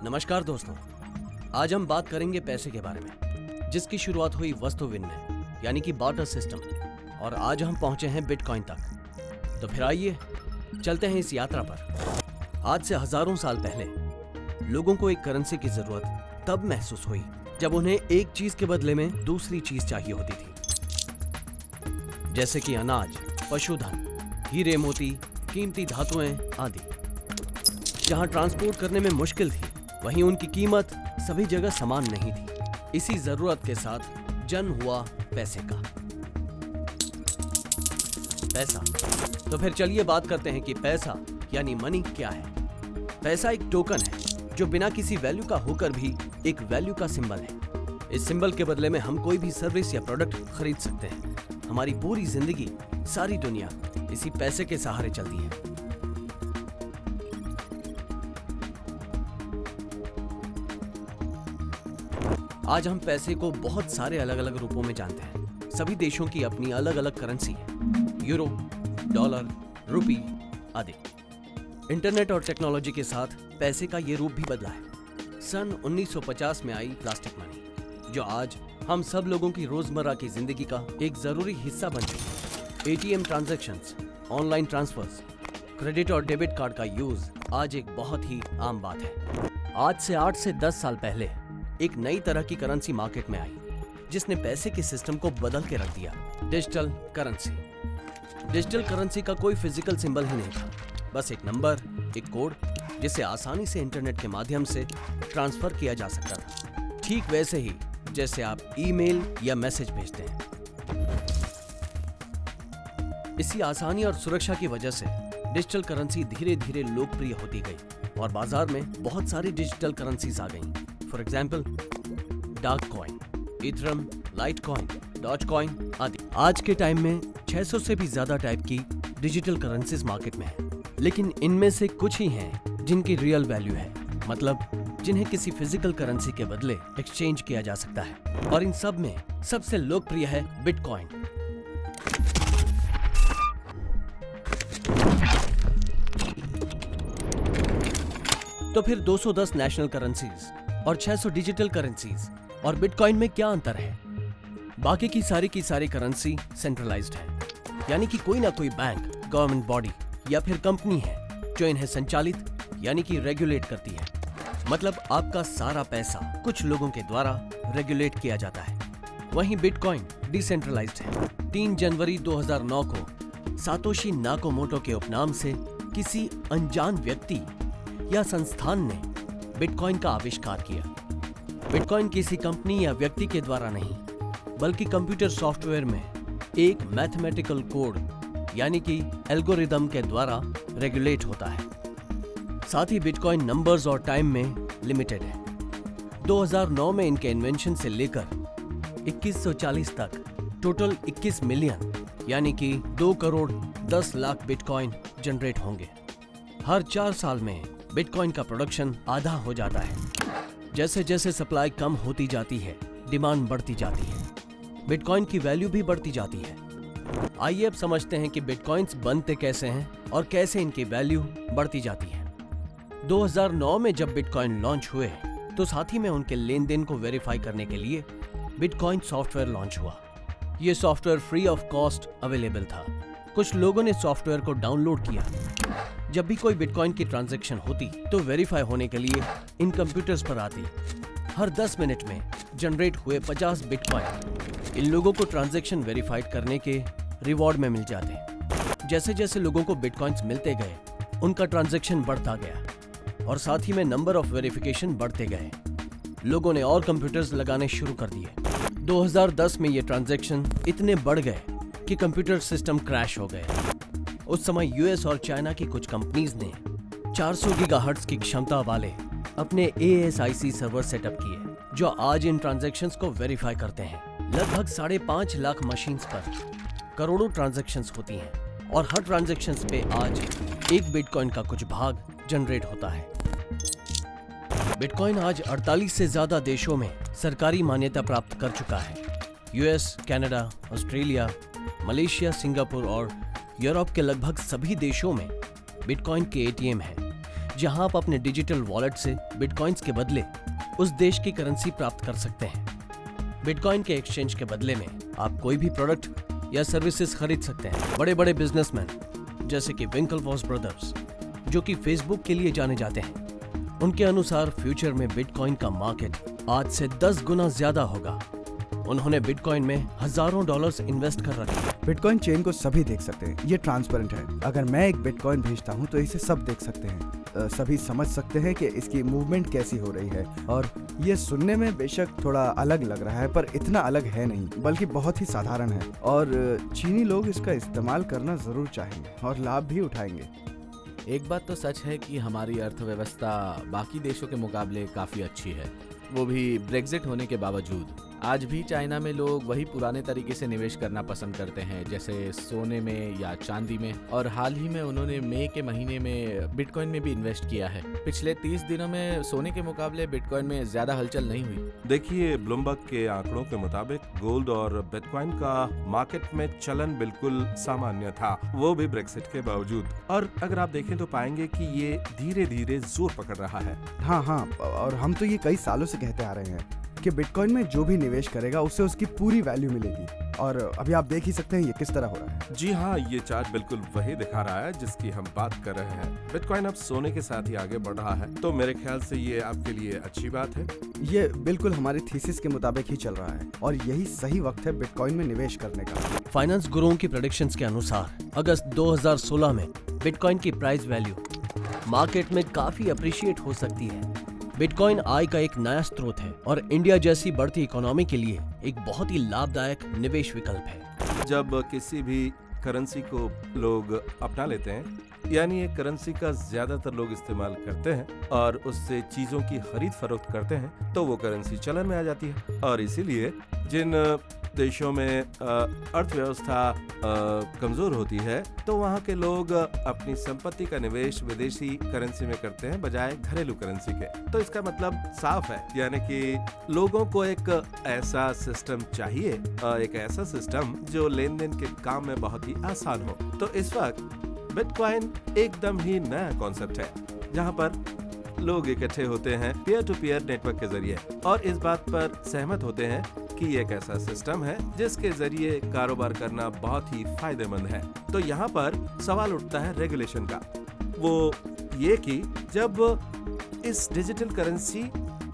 नमस्कार दोस्तों, आज हम बात करेंगे पैसे के बारे में, जिसकी शुरुआत हुई वस्तु विनिमय यानी कि बार्टर सिस्टम, और आज हम पहुंचे हैं बिटकॉइन तक। तो फिर आइए चलते हैं इस यात्रा पर। आज से हजारों साल पहले लोगों को एक करेंसी की जरूरत तब महसूस हुई जब उन्हें एक चीज के बदले में दूसरी चीज चाहिए होती थी, जैसे कि अनाज, पशुधन, हीरे मोती, कीमती धातुएं आदि। जहां ट्रांसपोर्ट करने में मुश्किल थी, वहीं उनकी कीमत सभी जगह समान नहीं थी। इसी जरूरत के साथ जन्म हुआ पैसे का। पैसा। तो फिर चलिए बात करते हैं कि पैसा यानी मनी क्या है। पैसा एक टोकन है जो बिना किसी वैल्यू का होकर भी एक वैल्यू का सिंबल है। इस सिंबल के बदले में हम कोई भी सर्विस या प्रोडक्ट खरीद सकते हैं। हमारी पूरी जिंदगी, सारी दुनिया इसी पैसे के सहारे चलती है। आज हम पैसे को बहुत सारे अलग अलग रूपों में जानते हैं। सभी देशों की अपनी अलग अलग करेंसी है, यूरो, डॉलर, रुपी आदि। इंटरनेट और टेक्नोलॉजी के साथ पैसे का ये रूप भी बदला है। सन 1950 में आई प्लास्टिक मनी, जो आज हम सब लोगों की रोजमर्रा की जिंदगी का एक जरूरी हिस्सा बन गई है। ATM transactions, online transfers, credit और डेबिट कार्ड का यूज आज एक बहुत ही आम बात है। आज से 8 से 10 साल पहले एक नई तरह की करेंसी मार्केट में आई, जिसने पैसे के सिस्टम को बदल के रख दिया। Digital currency. डिजिटल करेंसी का कोई फिजिकल सिंबल ही नहीं था, बस एक नंबर, एक कोड, जिसे आसानी से इंटरनेट के माध्यम से ट्रांसफर किया जा सकता था। ठीक वैसे ही जैसे आप ईमेल या मैसेज भेजते हैं। इसी आसानी और सुरक्षा की वजह से डिजिटल करेंसी धीरे धीरे लोकप्रिय होती गई और बाजार में बहुत सारी डिजिटल करेंसीज आ गईं। For example, dark coin, Ethereum, light coin, doge coin आदि। आज के टाइम में 600 से भी ज्यादा टाइप की डिजिटल करेंसीज मार्केट में है, लेकिन इनमें से कुछ ही हैं जिनकी रियल वैल्यू है, मतलब जिन्हें किसी फिजिकल करेंसी के बदले एक्सचेंज किया जा सकता है। और इन सब में सबसे लोकप्रिय है बिटकॉइन। तो फिर 210 नेशनल करेंसीज और 600 डिजिटल करेंसीज और बिटकॉइन में क्या अंतर है? बाकी की सारी करेंसी सेंट्रलाइज्ड है, यानी कि कोई ना कोई बैंक, गवर्नमेंट बॉडी या फिर कंपनी है जो इन्हें संचालित यानी कि रेगुलेट करती है। मतलब आपका सारा पैसा कुछ लोगों के द्वारा रेगुलेट किया जाता है। वहीं बिटकॉइन डिसेंट्रलाइज्ड है। 3 जनवरी 2009 को सातोशी नाकामोटो के उपनाम से किसी अनजान व्यक्ति या संस्थान ने बिटकॉइन का आविष्कार किया। बिटकॉइन किसी कंपनी या व्यक्ति के द्वारा नहीं, बल्कि कंप्यूटर सॉफ्टवेयर में एक मैथमेटिकल कोड यानी कि एल्गोरिदम के द्वारा रेगुलेट होता है। साथ ही बिटकॉइन नंबर्स और टाइम में लिमिटेड है। 2009 में इनके इन्वेंशन से लेकर 2140 तक टोटल 21 मिलियन यानी कि 2 करोड़ 10 लाख बिटकॉइन जनरेट होंगे। हर 4 साल में बिटकॉइन का प्रोडक्शन आधा हो जाता है। जैसे जैसे सप्लाई कम होती जाती है, डिमांड बढ़ती जाती है, बिटकॉइन की वैल्यू भी बढ़ती जाती है। आइए अब समझते हैं कि बिटकॉइंस बनते कैसे हैं और कैसे इनकी वैल्यू बढ़ती जाती है। 2009 में जब बिटकॉइन लॉन्च हुए तो साथ ही में उनके लेन देन को वेरीफाई करने के लिए बिटकॉइन सॉफ्टवेयर लॉन्च हुआ। ये software free of cost available था। कुछ लोगों ने सॉफ्टवेयर को डाउनलोड किया। जब भी कोई बिटकॉइन की ट्रांजैक्शन होती तो वेरीफाई होने के लिए इन कंप्यूटर्स पर आती। हर 10 मिनट में जनरेट हुए 50 बिटकॉइन इन लोगों को ट्रांजैक्शन वेरीफाइड करने के रिवॉर्ड में मिल जाते। जैसे जैसे लोगों को बिटकॉइंस मिलते गए, उनका ट्रांजैक्शन बढ़ता गया और साथ ही में नंबर ऑफ वेरिफिकेशन बढ़ते गए। लोगों ने और कंप्यूटर्स लगाने शुरू कर दिए। 2010 में ये ट्रांजैक्शन इतने बढ़ गए कि कंप्यूटर सिस्टम क्रैश हो गए। उस समय यूएस और चाइना की कुछ कंपनीज ने 400 गीगाहर्ट्ज की क्षमता वाले अपने ASIC सर्वर सेटअप किए, जो आज इन ट्रांजैक्शंस को वेरीफाई करते हैं। लगभग 5.5 लाख मशीन्स पर करोड़ों ट्रांजैक्शंस होती हैं और हर ट्रांजैक्शंस पे आज एक बिटकॉइन का कुछ भाग जनरेट होता है। बिटकॉइन आज 48 से ज्यादा देशों में सरकारी मान्यता प्राप्त कर चुका है। US, Canada, Australia, Malaysia, Singapore और यूरोप के लगभग सभी देशों में बिटकॉइन के ATM हैं, जहां आप अपने डिजिटल वॉलेट से बिटकॉइंस के बदले उस देश की करेंसी प्राप्त कर सकते हैं। बिटकॉइन के एक्सचेंज के बदले में आप कोई भी प्रोडक्ट या सर्विसेज खरीद सकते हैं। बड़े बड़े बिजनेसमैन जैसे कि विंकलवॉस ब्रदर्स, जो कि फेसबुक के लिए जाने जाते हैं, उनके अनुसार फ्यूचर में बिटकॉइन का मार्केट आज से 10 गुना ज्यादा होगा। उन्होंने बिटकॉइन में हजारों डॉलर्स इन्वेस्ट कर रखे हैं। बिटकॉइन चेन को सभी देख सकते हैं, ये ट्रांसपेरेंट है। अगर मैं एक बिटकॉइन भेजता हूँ तो इसे सब देख सकते हैं, सभी समझ सकते हैं कि इसकी मूवमेंट कैसी हो रही है। और ये सुनने में बेशक थोड़ा अलग लग रहा है, पर इतना अलग है नहीं, बल्कि बहुत ही साधारण है। और चीनी लोग इसका इस्तेमाल करना जरूर चाहेंगे और लाभ भी उठाएंगे। एक बात तो सच है कि हमारी अर्थव्यवस्था बाकी देशों के मुकाबले काफ़ी अच्छी है, वो भी ब्रेग्जिट होने के बावजूद। आज भी चाइना में लोग वही पुराने तरीके से निवेश करना पसंद करते हैं, जैसे सोने में या चांदी में। और हाल ही में उन्होंने मई के महीने में बिटकॉइन में भी इन्वेस्ट किया है। पिछले 30 दिनों में सोने के मुकाबले बिटकॉइन में ज्यादा हलचल नहीं हुई। देखिए, ब्लूमबर्ग के आंकड़ों के मुताबिक गोल्ड और बिटकॉइन का मार्केट में चलन बिल्कुल सामान्य था, वो भी ब्रेक्सिट के बावजूद। और अगर आप देखें तो पाएंगे कि ये धीरे धीरे जोर पकड़ रहा है। हाँ, और हम तो ये कई सालों से कहते आ रहे हैं कि बिटकॉइन में जो भी निवेश करेगा उसे उसकी पूरी वैल्यू मिलेगी। और अभी आप देख ही सकते हैं ये किस तरह हो रहा है। जी हाँ, ये चार्ट बिल्कुल वही दिखा रहा है जिसकी हम बात कर रहे हैं। बिटकॉइन अब सोने के साथ ही आगे बढ़ रहा है, तो मेरे ख्याल से ये आपके लिए अच्छी बात है। ये बिल्कुल हमारी थीसिस के मुताबिक ही चल रहा है और यही सही वक्त है बिटकॉइन में निवेश करने का। फाइनेंस गुरुओं की प्रेडिक्शंस के अनुसार अगस्त 2016 में बिटकॉइन की प्राइस वैल्यू मार्केट में काफी अप्रिशिएट हो सकती है। बिटकॉइन आय का एक नया स्रोत है और इंडिया जैसी बढ़ती इकोनॉमी के लिए एक बहुत ही लाभदायक निवेश विकल्प है। जब किसी भी करेंसी को लोग अपना लेते हैं, यानी एक करेंसी का ज्यादातर लोग इस्तेमाल करते हैं और उससे चीजों की खरीद फरोख्त करते हैं, तो वो करेंसी चलन में आ जाती है। और इसीलिए जिन देशों में अर्थव्यवस्था कमजोर होती है, तो वहाँ के लोग अपनी संपत्ति का निवेश विदेशी करेंसी में करते हैं बजाय घरेलू करेंसी के। तो इसका मतलब साफ है, यानी कि लोगों को एक ऐसा सिस्टम चाहिए, एक ऐसा सिस्टम जो लेन देन के काम में बहुत ही आसान हो। तो इस वक्त बिटकॉइन एकदम ही नया कॉन्सेप्ट है, जहाँ पर लोग इकट्ठे होते हैं पीयर टू पीयर नेटवर्क के जरिए और इस बात पर सहमत होते हैं कि ये एक ऐसा सिस्टम है जिसके जरिए कारोबार करना बहुत ही फायदेमंद है। तो यहाँ पर सवाल उठता है रेगुलेशन का, वो ये कि जब इस डिजिटल करेंसी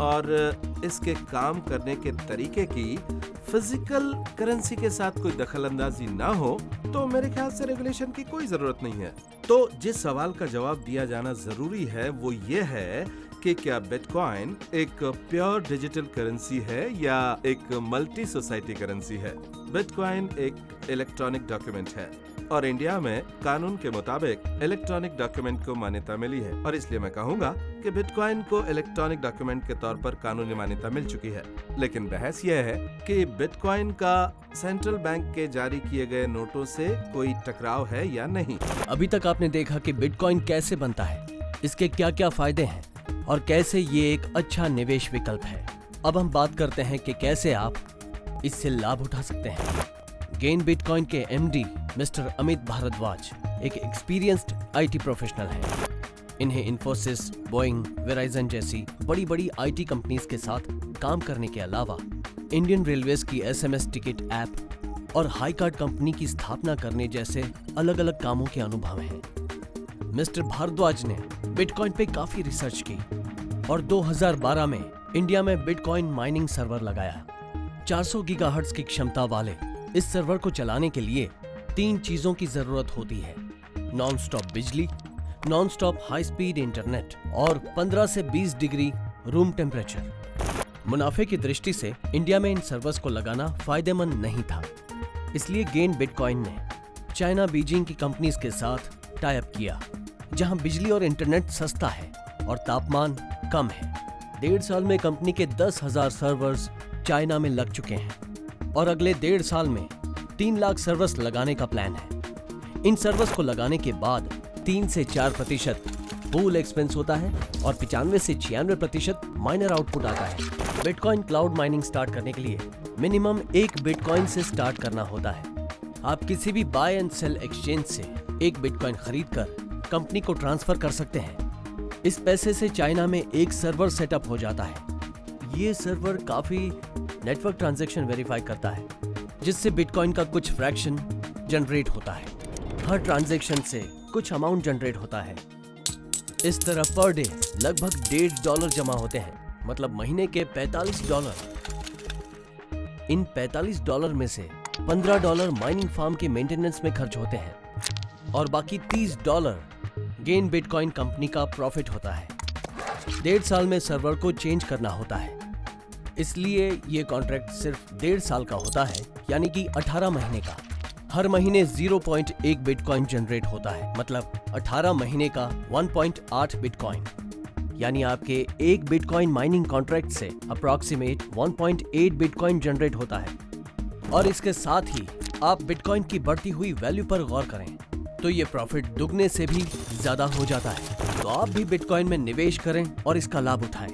और इसके काम करने के तरीके की फिजिकल करेंसी के साथ कोई दखलंदाजी ना हो, तो मेरे ख्याल से रेगुलेशन की कोई जरूरत नहीं है। तो जिस सवाल का जवाब दिया जाना जरूरी है वो ये है कि क्या बिटकॉइन एक प्योर डिजिटल करेंसी है या एक मल्टी सोसाइटी करेंसी है। बिटकॉइन एक इलेक्ट्रॉनिक डॉक्यूमेंट है और इंडिया में कानून के मुताबिक इलेक्ट्रॉनिक डॉक्यूमेंट को मान्यता मिली है, और इसलिए मैं कहूँगा कि बिटकॉइन को इलेक्ट्रॉनिक डॉक्यूमेंट के तौर पर कानूनी मान्यता मिल चुकी है। लेकिन बहस यह है कि बिटकॉइन का सेंट्रल बैंक के जारी किए गए नोटों से कोई टकराव है या नहीं। अभी तक आपने देखा कि बिटकॉइन कैसे बनता है, इसके क्या क्या फायदे हैं और कैसे ये एक अच्छा निवेश विकल्प है। अब हम बात करते हैं कि कैसे आप इससे लाभ उठा सकते हैं। गेन बिटकॉइन के एमडी मिस्टर अमित भारद्वाज एक एक्सपीरियंस्ड आईटी प्रोफेशनल हैं। इन्हें इन्फोसिस, बोइंग, वेराइजन जैसी बड़ी बड़ी आईटी कंपनीज के साथ काम करने के अलावा इंडियन रेलवेज की एसएमएस टिकट ऐप और हाई कार्ड कंपनी की स्थापना करने जैसे अलग अलग कामों के अनुभव हैं। मिस्टर भारद्वाज ने बिटकॉइन पे काफी रिसर्च की और 2012 में इंडिया में बिटकॉइन माइनिंग सर्वर लगाया। 400 गीगाहर्ट्ज की क्षमता वाले इस सर्वर को चलाने के लिए 3 चीजों की जरूरत होती है: नॉन स्टॉप बिजली, non stop high speed internet और 15 से 20 डिग्री रूम टेम्परेचर। मुनाफे की दृष्टि से इंडिया में इन सर्वर्स को लगाना फायदेमंद नहीं था, इसलिए गेन बिटकॉइन ने चाइना बीजिंग की कंपनीज के साथ टाई अप किया, जहां बिजली और इंटरनेट सस्ता है और तापमान कम है। 1.5 साल में कंपनी के 10,000 सर्वर्स चाइना में लग चुके हैं और अगले 1.5 साल में 3 लाख सर्वर्स लगाने का प्लान है। इन सर्वर्स को लगाने के बाद 3 से 4% पूल एक्सपेंस होता है और 95 से 96% माइनर आउटपुट आता है। बिटकॉइन क्लाउड माइनिंग स्टार्ट करने के लिए मिनिमम 1 बिटकॉइन से स्टार्ट करना होता है। आप किसी भी बाय एंड सेल एक्सचेंज से 1 बिटकॉइन खरीद कर कंपनी को ट्रांसफर कर सकते हैं। इस पैसे से चाइना में एक सर्वर सेटअप हो जाता है। ये सर्वर काफी नेटवर्क ट्रांजैक्शन वेरीफाई करता है, जिससे बिटकॉइन का कुछ फ्रैक्शन जनरेट होता है। हर ट्रांजैक्शन से कुछ अमाउंट जनरेट होता है। इस तरह पर डे लगभग $1.5 जमा होते हैं, मतलब महीने के $45। इन $45 में से $15 माइनिंग फार्म के मेंटेनेंस में खर्च होते हैं और बाकी $30 गेन बिटकॉइन कंपनी का प्रॉफिट होता है। 1.5 साल में सर्वर को चेंज करना होता है, इसलिए ये कॉन्ट्रैक्ट सिर्फ 1.5 साल का होता है, यानी कि 18 महीने का। हर महीने 0.1 बिटकॉइन जनरेट होता है, मतलब 18 महीने का 1.8 बिटकॉइन। यानी आपके एक बिटकॉइन माइनिंग कॉन्ट्रैक्ट से अप्रॉक्सीमेट 1.8 बिटकॉइन जनरेट होता है। और इसके साथ ही आप बिटकॉइन की बढ़ती हुई वैल्यू पर गौर करें तो ये प्रॉफिट दुगने से भी ज्यादा हो जाता है। तो आप भी बिटकॉइन में निवेश करें और इसका लाभ उठाएं।